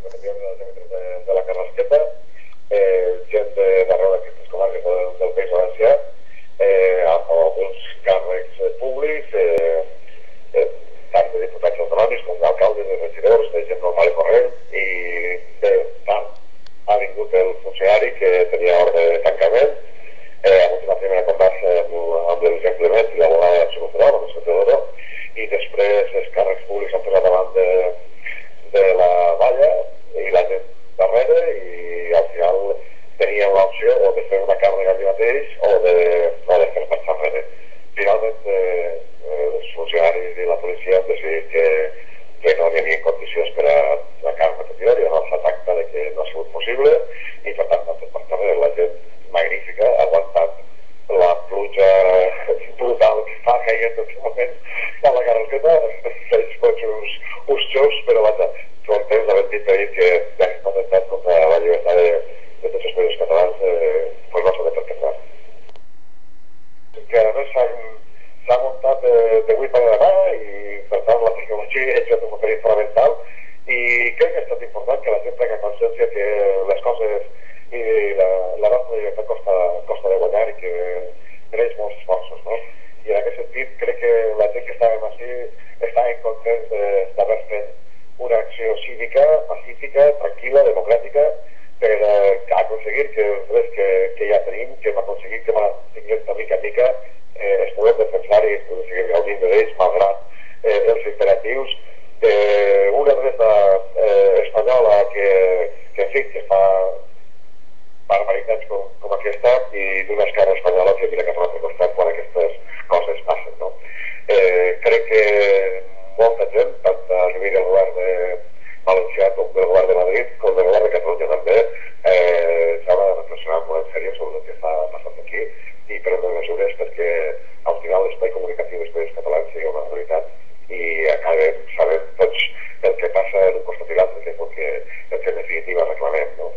competició de les M3 de la Carrasqueta, gent d'arreu d'aquestes comarques del País Valencià, amb alguns càrrecs públics, tant de diputats autonòmics com d'alcaldes, de regidors, de gent normal i corrent, i tant ha vingut el funcionari que tenia ordre de tancament, ha hagut una primera conversa amb l'exemple més i l'abogada absolutora, amb el senador, i després els càrrecs públics han posat davant de la valla i la gent darrere, i al final tenien l'opció o de fer una càrrega allà mateix o de fer marxar enrere. Finalment, els funcionaris i la policia han decidit que no hi havia condicions per a la càrrega repetidora, i no s'ha tractat de que no ha sigut possible, i per tant han fet marxar enrere. La gent magnífica ha aguantat la pluja brutal que està caient en aquest moment a la Carrasqueta. Ells poden ser uns xous, però vaja, contents d'haver dit que aquest atemptat contra la llibertat de tots els països catalans no s'ha de perpetrar. Que a més s'ha muntat d'avui per demà, i per tant la tecnologia és un paper fonamental, i crec que ha estat important que la gent prengui consciència que les coses i la nostra llibertat costa de guanyar i que mereix molts esforços, no? I en aquest sentit crec que la gent que estàvem així estàvem contents d'haver fet una acció cívica, pacífica, tranquil·la, democràtica, per aconseguir que els drets que ja tenim, que hem aconseguit que tinguem de mica en mica, es podem defensar i es podem seguir gaudint d'ells, malgrat els imperatius d'una dreta espanyola que en fi, que fa barbaritats com aquesta, i d'una esquerra espanyola que mira cap a l'altre costat quan aquestes coses passen, no? Crec que molta gent, tant a nivell del govern valencià com del govern de Madrid, com del govern de Catalunya també, s'haurà de reflexionar molt en sèrio sobre el que està passant aquí i prendre mesures perquè al final l'espai comunicatiu dels països catalans sigui una realitat i acabem sabent tots el que passa en un costat i l'altre, que és el que en definitiva reclamem, no?